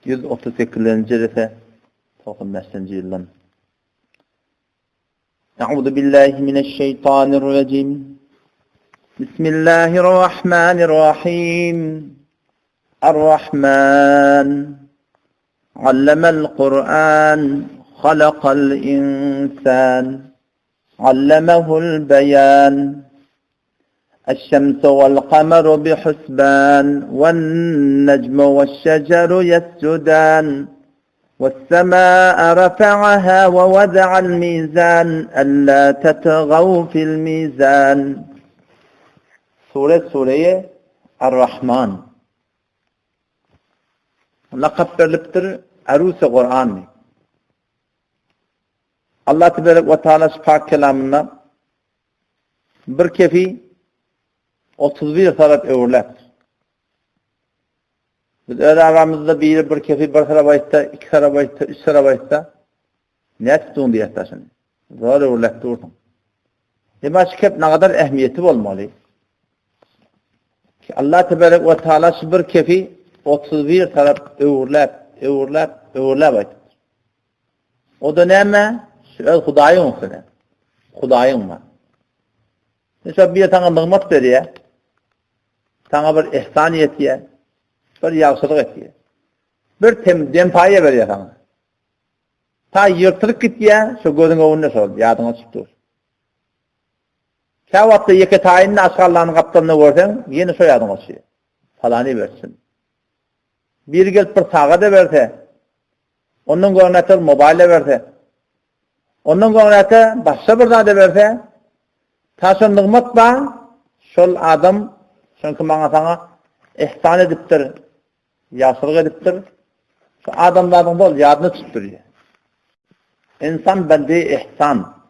138 rete 95 yıldan. Euzu billahi mineşşeytanirracim. Bismillahirrahmanirrahim. Er-Rahman. Allamel Kur'an. Halakal insan. Allamehul beyan. الشمس والقمر بحسبان والنجم والشجر يسجدان والسماء رفعها ووضع الميزان ألا تطغوا في الميزان. Sure Er-Rahman. Laqab veriliptir Arus-i Kur'an. Allah Tebarek ve Teala pak kelamına bir kefi 31 taraf öğürler. Biz öyle aramızda bir kefi bir taraf ayıtta, iki taraf ayıtta, üç taraf ayıtta ne tutun diye taşın. Zor öğürler durdum. Demek hep ne kadar ehemmiyeti olmalı. Ki Allah Tebarek ve Teala bir kefi 31 taraf öğürler ayıttır. O döneme şöyle Hudayın olsun. Hudayın var. Mesela bir tane nimet veriyor. Sana bir ihsan etiyor. Bir yaxşılık etiyor. Bir dempaye veriyor sana. Ta yırtılıp gidiyor, şu gözün önüne sol, yadına çıktı. Kavatta iki tayinin askarlarının kaptanını görsen, yeni şu yadına çıkıyor. Falanı versin. Bir gelip bir sağa da verse, onun görünetler mobile verse, onun görünetler başka bir da verse, taşın nimet da, şol adam, çünkü bana sana ihsan ediptir, yaşlılık ediptir, şu adamlardan da yadını tutturuyor. İnsan bende ihsan.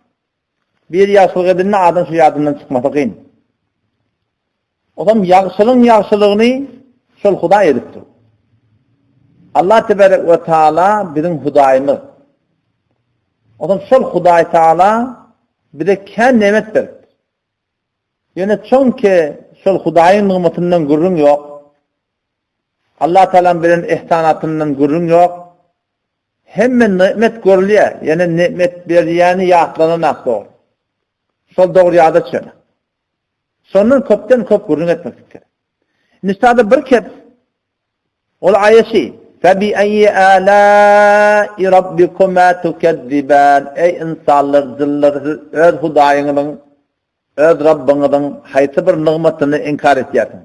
Bir yaşlılık edince adam şu yadından çıkması kıyın. O zaman yaşlılığını şol Huday ediptir. Allah Tebarek ve Teala bizim Hudayımız. O zaman şol Huday Teala bir de kendi nimet verir. Yani çünkü şol Hudayın nimetinden gurrun yok. Allah Teala'nın bilen ihsanatından gurrun yok. Hemen nimet görülüyor. Yani nimet beriyani yaqlanan aqdo. Şol doğru yada çıkıyor. Sonun köpten köp gurrun etmek gerek. Nisada bir kep ol ayeti febi ayyi ala'i rabbikuma tukezziban. Ey insanlar, zillar, öz Hudayının öz Rabbinizin haysi bir nimetini inkar etýärsiň.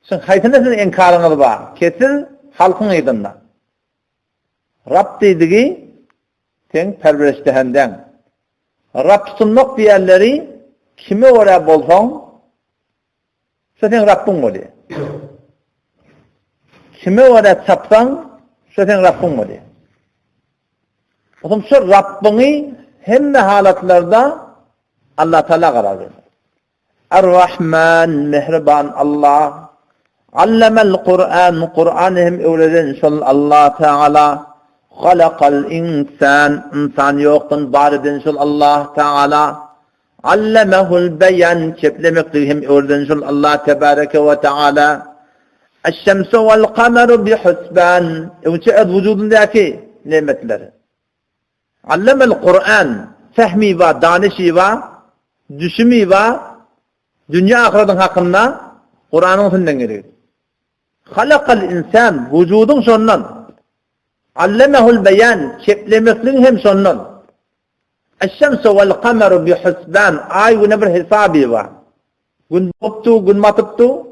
Sen haysyny sen inkaryňyz bar. Kesil halkyň ýdynda. Rabb diýdigi sen perwerişdehenden. Rabb sunmak diýerleri kime ora bolsaň sen Rabbin bolýar. Kime ora çapsaň sen Rabbin bolýar. Oňa şu Rabbini hemme halatlarda Allah Teala karar verir. Er-Rahman, mehriban Allah. Allamel Kur'an, Kur'an'ı hem öğreden şol Allah Teala. Halakal insan, insan yoktan var eden şol Allah Teala. Allamehul beyan, çeplemektir hem öğreden şol Allah Tebareke ve Teala. Eş-şemsu vel kameru bihusban. Önce vücudundaki nimetleri. Allamel Kur'an, fehmi va, danişi va, düşümü var, dünya ahiretin hakkında Kur'an'ın sünnetten geliyor. Halakal insan, vücudun sonundan. Allemehul beyan, çeplemekliğin hem sonundan. Eş-şemsu vel kameru bihusban, ay güne bir hesabı var. Gün boptu, gün matıptu.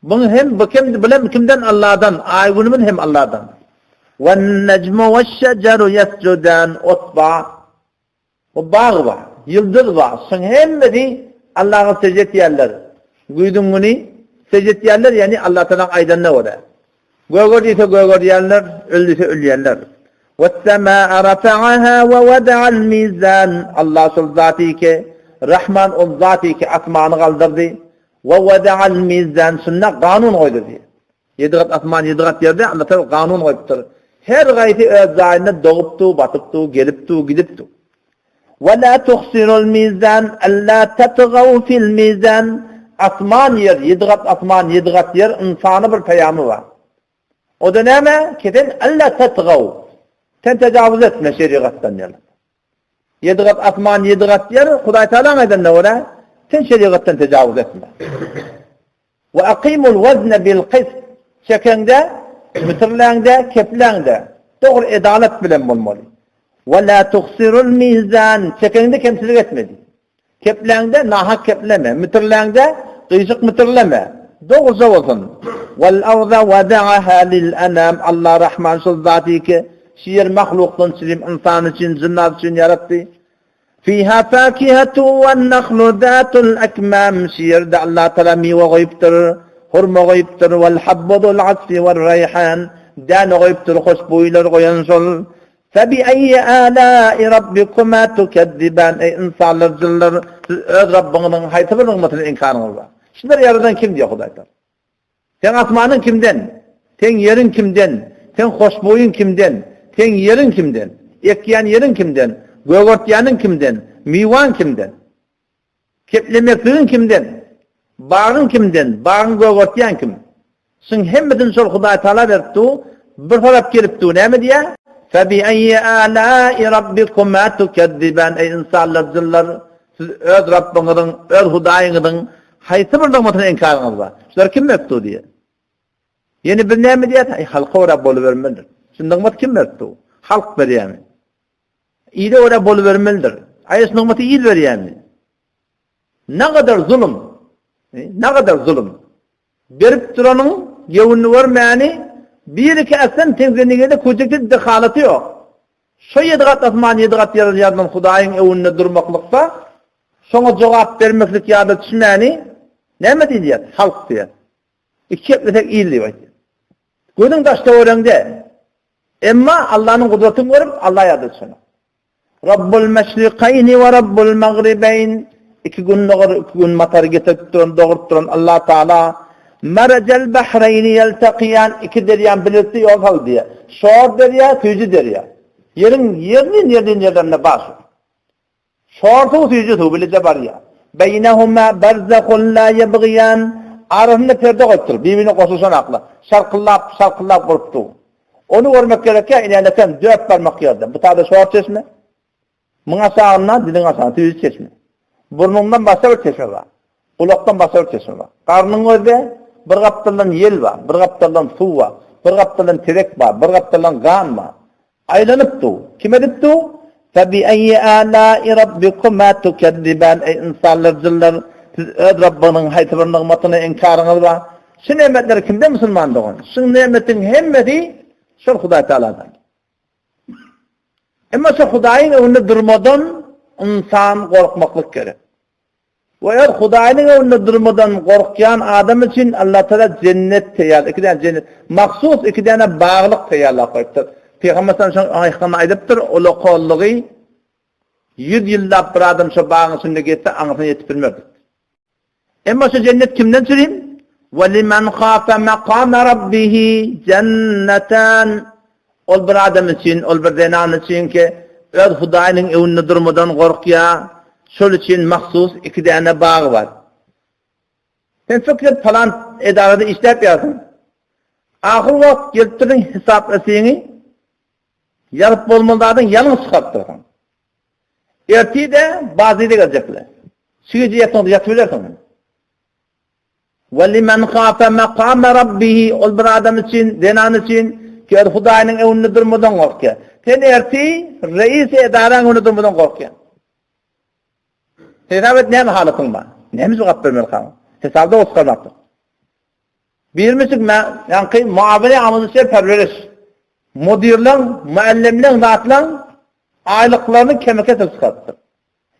Bunu hem kimden Allah'dan, ay günümün hem Allah'dan. Ven necmu ve şeceru yescudan, otba, o bağ var. Yıldız var. Sen hemmedi Allah'a secde etýärler. Güýdüň güni secde etýärler, yani Allah Teala aýdanna olar. Gögör ise gögör diýärler, öldüse ölýärler. Ve-s-semâ'a rafa'aha ve vada'al mizan. Allah şol zaty ki Rahman o zaty ki asmany galdyrdy. Ve vada'al mizan, sunna kanun goýdy. 7 gat asman 7 gat ýerde Allah Teala kanun goýupdyr. Her gaýty öz zaýynda dogupdy, batypdy, gelipdi, gidipdi. وَلَا تُخْسِرُ الْمِيزَانِ أَلَّا تَطْغَوْا فِي الْمِيزَانِ. Asman yer, 7 kat asman, 7 kat yer, insana bir peyamı var. O döneme keden alla tatgav. Sen tecavüz etme şeriattan yala. 7 kat asman 7 kat yer Hudaý Taala eden ne ola? Sen şeriattan tecavüz etme. Ve aqimul wazna bil qist. Çekende, mütürlerde, keplerde doğru adalet bilen bolmaly. Ve la tuhsirul mizan. Çekende kemçilik etmedi. Keplerde nahak kepleme, mütürlerde kıyışık mütürleme. Doğru olsun. Vel arda wada'aha lil anam. Allah Rahman şu zati ki şiir mahluktan çirim insan için, cinnat için yarattı. Fiha fakihetu ven nakhlu zatul akmam. Şiirde Allah Teala meyve koyuptur, hurma koyuptur, vel habbudul asfi vel reyhan. Dan koyuptur, hoşbuylar koyan sol. Febi ayyi alâi rabbikuma tukezziban. Ey insanlar, cinler, öz Rabbinin haytı bir nimetini inkarınız var. Şunları yaradan kim diyor Hudaý Taala? Sen asmanın kimden? Sen yerin kimden? Sen hoşboyun kimden? Sen yerin kimden? Ekyan yerin kimden? Gögörtyanın kimden? Miwan kimden? Keplemekliğin kimden? Bağın kimden? Bağın gögörtyan kim? Şun hemmedin şol Hudaý Taala berdi. Bir taraf kelipdi. Näme diýe? Febi ayyi alâi rabbikuma tukezziban. Ey insanlar, jinler, siz öz Rabbiňiziň, öz Hudaýyňyzyň haytı bir nimetini inkarınız var. Şular kim berdi diye. Yeni bir näme diýet? Ay halka ora boluvermelidir. Şundan nimet kim berdi? Halk berýärmi? İýle ora boluvermelidir. Aýys nimeti ýyl berýärmi? Ne kadar zulüm? Ne kadar zulüm? Berip duranyň ýewünni görmäni bir iki asen tenzgenigede köjekde dehalaty ýok. Şo 7 kat asman 7 kat ýer ýardan Hudaýyň ewünde durmaklykda şoňa jogap bermeklik ýa-da düşünäni näme diýýär? Halk diýär. İkçepletek iyil diýär. Gözüň daşda öreňde. Emma Allah'ın kudretini görüp Allah ýa-da düşünär. Rabbul meşriqayn ve Rabbul magribayn. 2 gün nöger 2 gün matar getirip duran, doğurup duran Allah Taala mercel bahrayn yeltaqiyan. 2 derýä birlikde ýol aldy diýär. Şor derýä, tüýji derýä. Yerinin yerlerine baş. Şortu tüýji tu bilide barýa. Beynehuma barzakhun la yabghiyan. Arasında perde koyupdur. Birbirine koşuşan akla. Şarkıllap vurupdu. Onu görmek gerekir. İlerleten 4 parmak yerden. Bu tabi şor çeşme. Mına sağından dilin sağından tüyüz çeşme. Burnundan başka bir çeşme var. Kulaktan başka bir çeşme var. Karnın önünde bir kaptalan yel var. Bir kaptalan su var. Bir kaptalan terek var. Bir kaptalan kan var. Aylanıptu. Kime diptu? Febi ayyi alâi rabbikuma tukezziban. Ey insanlar, cinler, siz öz Rabbinin haytı bir nimetini inkarınız var. Şu nimetleri kimde Müslüman doğun? Şu nimetin hemmeti şu Hudaý Taala'dan. Ama şu Hudaýyň önünde durmadan insan korkmaklık gerek. Ve eğer Hudaýyň önünde durmadan korkyan adam için Allah Teala cennet teyar. 2 tane cennet. Maksus 2 tane bağlılık teyarlar koyupdur. Peygamber sallallahu aleyhi ve sellem aydypdyr, ola kollugy 100 ýyllap bir adam şu bağın üstünde getse aňysyna ýetip bilmerdi. Emma şu cennet kimden çüreyim? وَلِمَنْ خَافَ مَقَامَ رَبِّهِ جَنَّتَانِ. Ol bir adam için, ol bir denan için ki öz Hudaýynyň ewünde durmadan gorkya, şol için mahsus 2 tane bağ var. Sen fikret falan edarada işlep ýarsın. Ahir wagt geltirin hesap etseňi ýalyp bolmalardan ýalňyz çykartdyrsın. Ertide bazıda gelecekler. Şiýe ýatynda ýatyberlersiň. وَلِمَنْ خَافَ مَقَامَ رَبِّهِ. Ol bir adam için, denan için ki Hudaýynyň ewünde durmadan gorkya. Sen erti reis edaraň önünde durmadan gorkya. Hesabet näme halatyň bar? Näme jogap bermeli kaň? Hesabda oskarlapdy. Birmişik ýa-ni muamele amyzy perweriş. Mudirleň, muallimleň zatlaň aýlyklaryny kemeke çykatdy.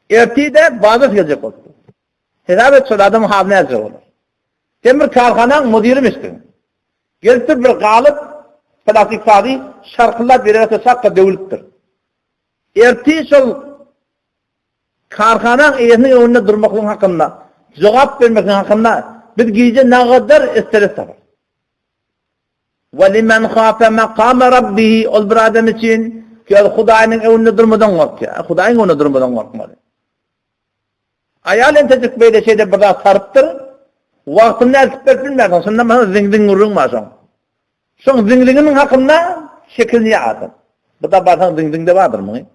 Ertide bazı gelecek boldy. Hesabet şol adam habne ejre bolar. Temir karxanaň mudirimisin. Gelip bir galyp plastik sady şarkylap berýärse şakka döwülipdir. Erti şol karxanaň eýesiniň önünde durmaklygyň hakynda, jogap bermekligiň hakynda bir gije nagadar stres bar. وَلِمَنْ خَافَ مَقَامَ رَبِّهِ. Ol bir adam için ki Hudaýynyň ewünde durmadan gorkya. Hudaýyň ewünde durmadan gorkmady. Ayal entejik beýle şeýde bir daha sarıpdyr. Wagtyny ätip bilmärsiň. Şonda mana zing-zing urrun maşaň. Şoň diňliginiň hakynda şekilni ýatyr. Bu da batyň diňdiňde bardyrmy?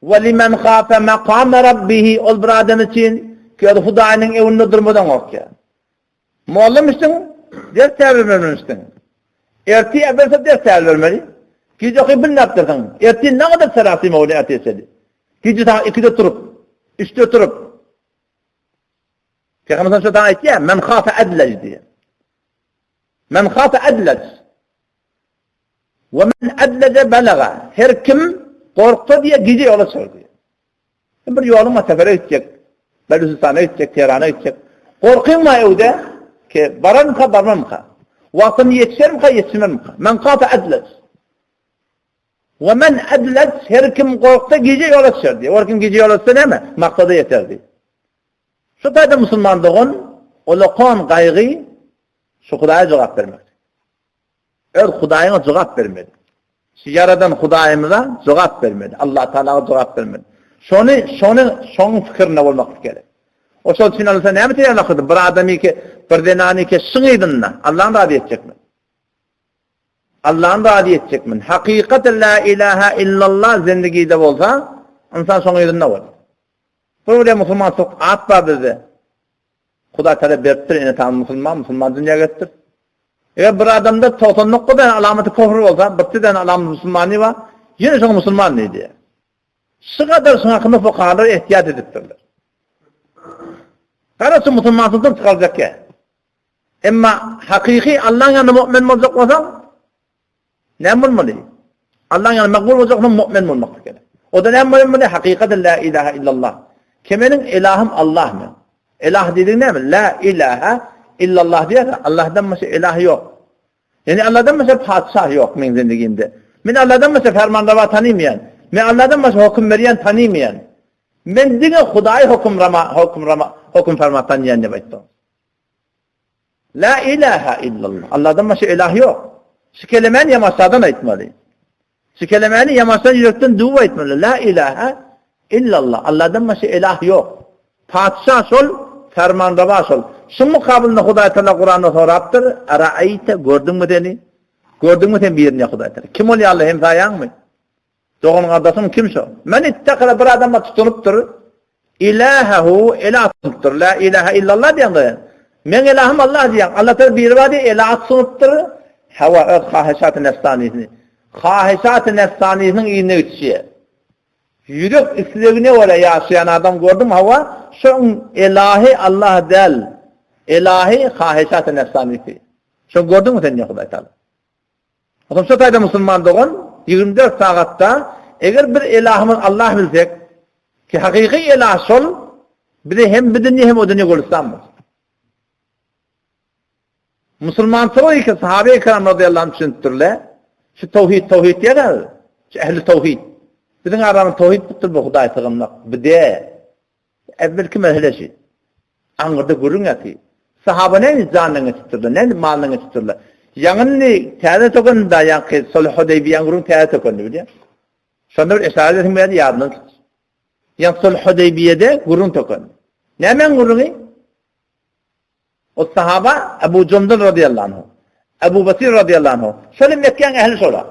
Ve limen khafa maqam rabbih ol bir adam için ki Hudaýynyň ewinde durmadan okýar. Muallimsin, ders vermemişsin. Erti evvelse ders vermeli. Gece kıybın ne yaptırdın? Erti ne kadar serası mevli ertesedi? Gece saat 2'de turup, 3'te turup. Peygamber şu da ya, men khafa adlaj diye. Men khafa adlaj. Ve men adlaja balaga. Her kim korktu diye gece yola çıktı. Bir yoluma sefere gidecek. Belusistan'a gidecek, Tehran'a gidecek. Korkun mu evde? Ki baran mı barmam mı? Vaktini yetişir mi yetişmez mi? Men khafa adlaj. Ve men adlaj her kim korktu gece yola çıktı. O kim gece yola çıktı ne? Maksada yeterdi. Şu tayda Müslümandığın olaqan gaýgy şu Hudaýa jogap bermek. Hudaýyňa jogap bermedi. Şiyaradan Hudaýymyza jogap bermedi. Allah Taalaga jogap bermedi. Şoň fikirine bolmak gerek. O şol üçin alsa näme diýerler? Bir adamy ki bir denany ki şyňydynna Allahyň razy etjekmi? Allah'ın razi edecekmin. Hakikaten la ilahe illallah zindagide bolsa, insan şoňydyna bol. Böyle Müslüman çok at var bizde. Huda Teala beripdir, ene tam Müslüman dünýäge getdir. Eger bir adamda 99 tane alamaty kofr bolsa, bir tane alamat Müslümany bar, ýene şoň Müslüman diýdi. Şu kadar şoň hakynda fuqahalar ehtiyat edipdirler. Garasy Müslümansyzdan çykaljak ki. Emma hakiki Allah'ın ýanynda mu'min boljak bolsa, näme bolmaly? Allah'ın ýanynda makbul boljak mu'min bolmak gerek. O da näme bolmaly? Hakikaten la ilahe illallah. Kimenin ilahım Allah mı? İlah dediğin ne mi? La ilahe illallah diye Allah'dan başka ilah yok. Yani Allah'dan başka padişah yok min zindagimde. Men Allah'dan başka fermanrava tanıymayan, men Allah'dan başka hukm berýän tanıymayan. Men diňe Hudaý hukm ferman tanıyan diye aýtdy. La ilahe illallah. Allah'dan başka ilah yok. Şu kelimeni yamaçlardan aýtmaly. Şu kelimeni yamaçdan yürekden duýup aýtmaly. La ilahe illallah. Allah'dan başka ilah yok. Padişah sol, fermanrava sol. Şu mukabilinde Hudaý Taala Kur'an'da sorapdyr. Araýta gördün mü deni? Gördün mü sen birini Hudaý Taala? Kim ol Allah hem saýan mı? Doğunun adasın kim şu? Men ittakala bir adamla tutunupdyr. İlahehu ilah tutunupdyr. La ilahe illallah diýen. Men ilahım Allah diýen. Allah Taala bir wadi ilah tutunupdyr. Hawa khahişat-ı nefsaniyni. Khahişat-ı nefsaniynin ýerine geçýär. Yürek islegine wala ýaşayan adam gördüm hava şoň ilahi Allah del. İlahi khahişat-ı nefsaniyni. Şoň gördüňmi sen Hudaý Taala? Adam şu taýda Müslüman dogan 24 sagatda eger bir ilahymyz Allah bilsek ki hakiki ilah şol bize hem bidini hem odini golsanmyz. Müslüman çoğu ki sahabe-i kiram radıyallahu anh düşündürler. Şu tevhid diýerler. Şu ehli tevhid. Bizim aramızda tevhid tuttur bu Hudaý tığınmak. Bide evvelki merheleşi. Anırda görün ki sahaba ne canını tutturlar, ne malını tutturlar. Yanını təyədə tokanında yankı Sulh Hudaybiýa gurun təyədə tokandı bilýär. Şonda bir eşare etmeli ýadyna. Yan Sulh Hudaybiýede gurun tokandy. Nämen guruny? O sahaba Abu Jundal radıyallahu anh, Abu Basir radıyallahu anh. Şöyle Mekke'nin ehli şola.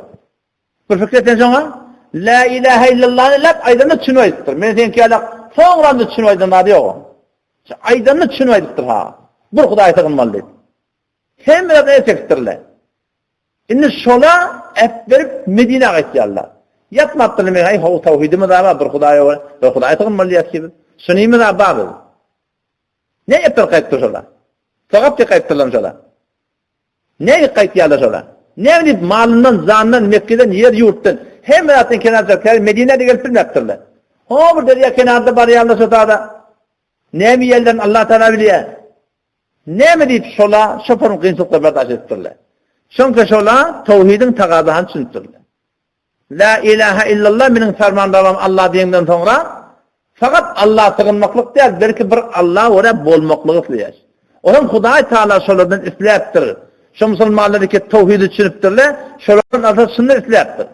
Bir fikretten sonra la ilahe illallah'ı lap aydanı çünüydidir. Men senki alaq soňra çünüydin adı yok. Aydanı çünüydidir ha. Bir Hudaý tygynmaly dedi. Hem de etektirler. Indi şola berip Medine'ye gitdiler. Yatmapdylar men hay tawhidimi da bir Hudaýa tygynmaly ýetdi. Şunymy da baby. Ne ýepdir gaýtdy şola? Sagap gaýtdylar şola. Ne gaýtdylar şola? Ne bilip malından, zandan, Mekke'den, yer yurtdan hem zaten kenarda Medine'de gelip bilmekdirler. O bir derya kenarda barýarlar şotada. Näme ýerlerini Allah Taala bilýär. Näme diýip şola şoparyn kynçylykla berdaş etdirler. Şoňka şola tawhidin tagadahan düşündirler. La ilahe illallah meniň fermandaram Allah diýenden soňra fakat Allah tygynmaklyk däl, belki bir Allah wara bolmaklygy diýär. Olam Hudaý Taala şolardan isläpdir. Şu musulmanlar ki tawhidi düşünipdirler, şolardan asasını isläpdir.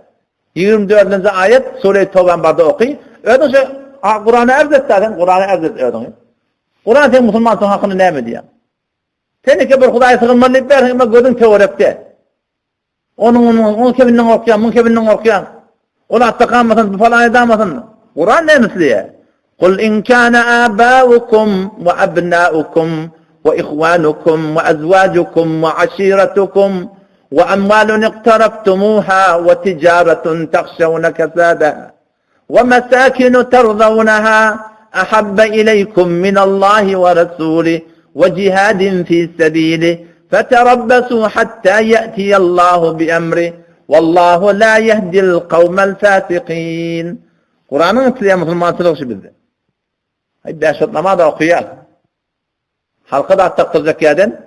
24-nji ayet Sure-i Tawban barda oky. Öňe şu Qur'any erzetdiň, Qur'any erzetdiň. Qur'an sen musulman hakyny näme diýär? Tenike bir Hudaý tygynmaly berýär, gözüň töwerepde. Onun kebinden korkuyan, bunun kebinden korkuyan. Ola attakamasın, bu falan edamasın. Kur'an ne misliye? قل إن كان آباؤكم وأبناؤكم وإخوانكم وأزواجكم وعشيرتكم وأموال اقترفتموها وتجارة تخشون كسادها ومساكن ترضونها أحب إليكم من الله ورسوله وجهاد في سبيله فتربصوا حتى يأتي الله بأمره والله لا يهدي القوم الفاسقين. Kur'an'ın ıslaya Müslümançılık işi bizde. Beşot namaz da okuyar. Halka da attıracak yerden,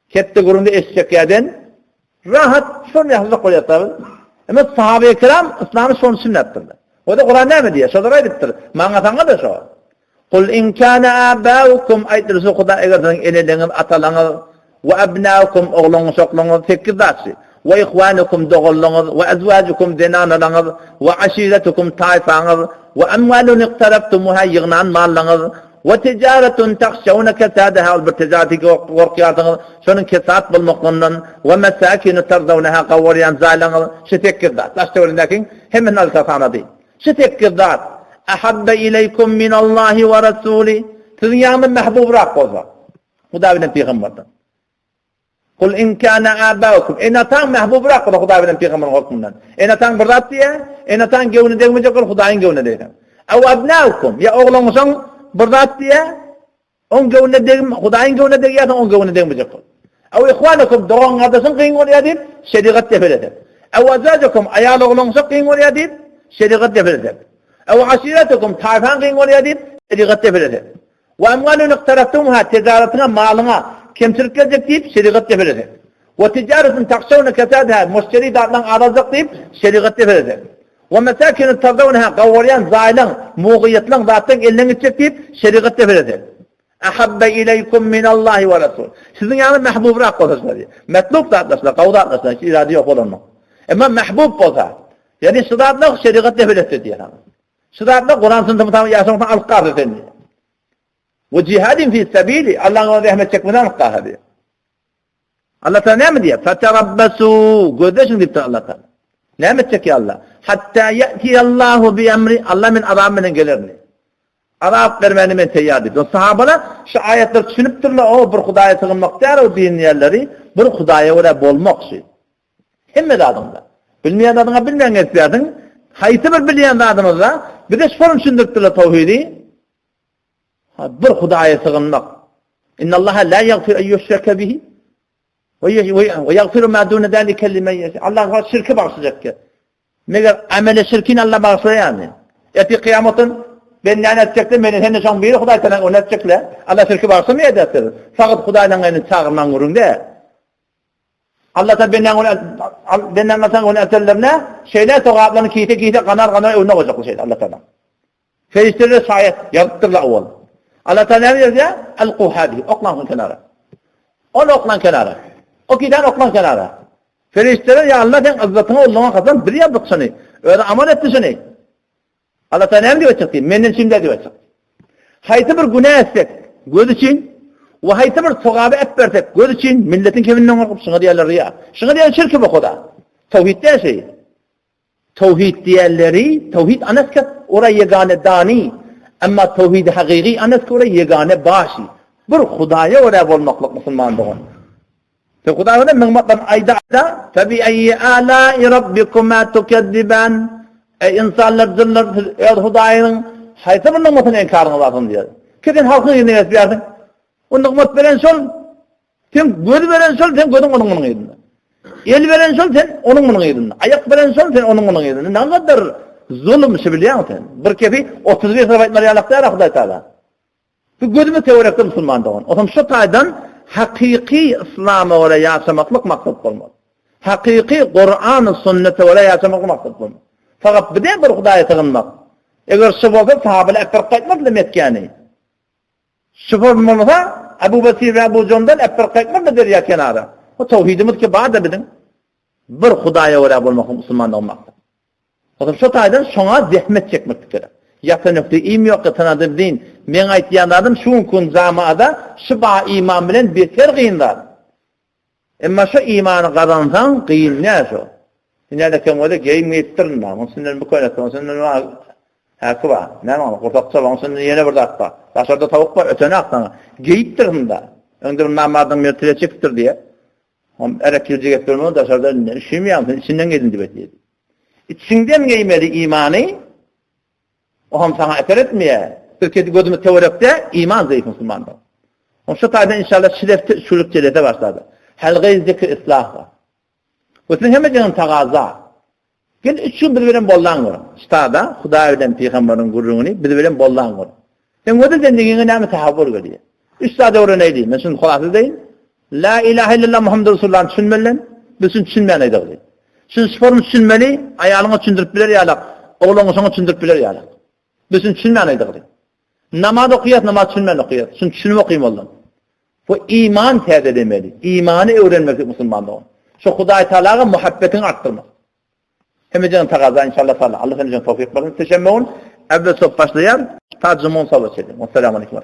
ketti kurumda eşecek yerden, rahat şunu yapacak oluyor tabi. Ama sahabe-i kiram İslam'ı şunu sünnettirdi. O da Kur'an ne mi diye? Şodara ediptir. Mangatanga da şu. Kul in kana abaukum aytırsı kuda egerden eleleniz, atalanız, ve abnaukum oğlunuz, oğlunuz, tekirdaşı. Ve ihvanukum doğullunuz, ve azvacukum zenanalanız, ve aşiretukum tayfanız, ve emvalun iqtaraftumuha yığınan mallanız, ve ticaretun takşavuna kesadaha, bir ticareti korkuyardınız, şunun kesat bulmaklarından, ve mesakinu tardavnaha kavariyan zaylanız, şu tekirdat. Laşta öğrendekin hemen alkasana değil. Şu tekirdat. Ahabbe ileykum minallahi ve rasuli. Sizin yanında mehbub bırak olsa. Huda bilen peygamberden. Kul in kana abaukum. Enatan mehbub bırak olsa Huda bilen peygamberin korkumundan. Enatan bırdat diye, enatan gevni degmeyecek ol, Huda'nın gevni degmeyecek. Ev abnaukum. Ya oğlunuzun bırdat diye, on gevni degmeyecek, Huda'nın gevni degmeyecek, on gevni degmeyecek ol. Ev ihvanukum doğan adasın kıyın oluyor deyip, şerikat tefeledir. Ev azacukum ayal oğlunuzun kıyın oluyor deyip, şerikat tefeledir. أو عشيرتكم تعرفان قين ولي أديب شريقة تفلته وأموال اقترفتمها تجارتنا مالنا كم تركة جكتيب شريقة تفلته وتجارة تخشون كسادها مشتري دارنا عرض طيب شريقة تفلته ومساكن ترضونها قوريان زائلان موغيتلان ذاتن إلن تشكتيب شريقة تفلته أحب إليكم من الله ورسول sizin yani محبوب راق قصصlar مطلوب dağıtlaşlar qavda atlaşlar irade yok olanlar ama محبوب qoza yani sıdatlık şeriat teflete diye Sıdatla Kur'an sınıfı tamam yaşamaktan alqar efendi. Ve cihadin fi sabili Allah'ın rahmet çekmeden alqar diyor. Allah Teala ne mi diyor? Feterabbasu gözdeşin dipti Allah Teala. Ne mi çekiyor Allah? Hatta ya'ti Allahu bi emri Allah min adamının gelirini. Arap vermeni men teyyardı. O sahabalar şu ayetleri düşünüptürler. O bir Hudaya sığınmakta o din yerleri bir Hudaya öyle bolmak şey. Hemme de adamlar. Bilmeyen adına bilmeyen etlerden haytı bir bilmeyen adamlar bir de sorun sündürttüler tevhidi. Bir Hudaya sığınmak. İnnallaha la yaghfir en yushraka bihi ve yaghfiru ma dun zalika limen yasha. Allah şirki bağışlayacak ki. Meğer amele şirkin Allah bağışlıyor yani. Eti kıyametin ben ne edecektim beni senin son biri Huday sana onu edecekler. Allah şirki bağışlamıyor eder. Fakat Huday'dan aynı çağırman vurun de. Allah da benden mesela onu eserlerine şeyler sokaklarını kiyte kanar önüne koyacak bu şeyler Allah Teala. Ferişteleri şayet yaptırlar oğul. Allah Teala ne diyor ya? Alqu hadi oklan kenara. Onu oklan kenara. O giden oklan kenara. Ferişteler ya Allah sen azzatını Allah'a kazan bir yaptık seni. Öyle aman etti seni. Allah Teala ne diyor çıktı? Menin şimdi diyor çıktı. Haytı bir günah etsek göz için ve haytı bir sokağa hep versek göz için milletin keminden korkup şuna diyorlar ya. Şuna diyorlar şirki bu kadar. Tevhid diye şey. Tevhid diğerleri, tevhid anaskat oraya yegane dani. Ama tevhid hakiki anaskat oraya yegane başı. Bir Hudaya oraya olmaklık Müslüman doğun. Ve Hudaya mehmetlerin ayda tabi ayyi alâi rabbikuma tukeddiben. İnsanlar zırlar Hudaya'nın haytı bir nımatın enkarını vasın diyor. Kesin halkın yerine yetbiyordun. O nımat veren sol, sen göz veren sol, sen gözün onun yedin. El veren sol, sen onun yedin. Ayak veren sol, sen onun yedin. Ne kadar zulüm işi biliyor musun? Bir kefi 31 sabaytları yalakta ya Huday Teala. Bu gözümü teorekte Müslüman doğun. O zaman şu taydan hakiki İslam'a oraya yaşamaklık maksat olmaz. Hakiki Kur'an-ı sünnete oraya yaşamaklık maksat olmaz. Fakat bir de bir Hudaya sığınmak. Eğer şüphede sahabeler ekber kaytmak demek yani. Şüphede olmasa Ebu Basir ve Ebu Con'dan ekber kaytmak nedir ya kenara. O tevhidimiz ki bağda bilin. Bir Hudaya oraya bulmak Müslüman olmakta. O zaman şu taydan şuna zahmet çekmek gerek. Yakınlıkta im yok tanıdığım din. Men aytyanlarım şu kun zamada şıba iman bilen beter kıyınlar. Emma şu imanı kazansan kıyın ne şu? Dünyada kemode geyim ettirin da. Onsundan bu koyunet, onsundan hakkı var. Ne var? Kurtakça var, onsundan yine bir dakika. Taşarda tavuk var, ötene aklına. Geyittirin da. Öndürün namadın bir tire çıktır diye. Erek yüzü getirmiyor, taşarda işimi yapsın, içinden gelin dibet diye. İçinden giymeli imanı, o ham sana eter etmeye. Türkiye'de gözümü teorikte iman zayıf Müslümanda. Onun şu tayda inşallah şülük çelete başladı. Helgâ-i zikr ıslah var. Bütün hemeceğin tağaza. Gel 3 gün birbirine bollan var. Ştada, Hudayev'den Peygamber'in gurrunu birbirine bollan var. Sen o da zendiğine nâmi tahavvur geliyor. 3 saate oraya neydi? Ben şimdi kulaklı değil. La ilahe illallah Muhammed Resulullah'ın düşünmeli. Bütün düşünmeyen neydi oluyor. Şimdi sporun düşünmeli, ayağını düşündürüp bilir yalak. Oğlunu sana düşündürüp bilir yalak. Bütün düşünmeyen neydi oluyor. Namaz okuyat, namaz düşünmeyen okuyat. Şimdi düşünme okuyayım oğlum. Bu iman teyit edemeli. İmanı öğrenmek Müslümanlığı. Şu Huday Teala'ya muhabbetini arttırmak. Hemeceğin taqaza inşallah Allah seni tevfik versin. Teşekkür ederim. Evvel sohbet başlayan Tacımon Savaş edin. Esselamu aleyküm.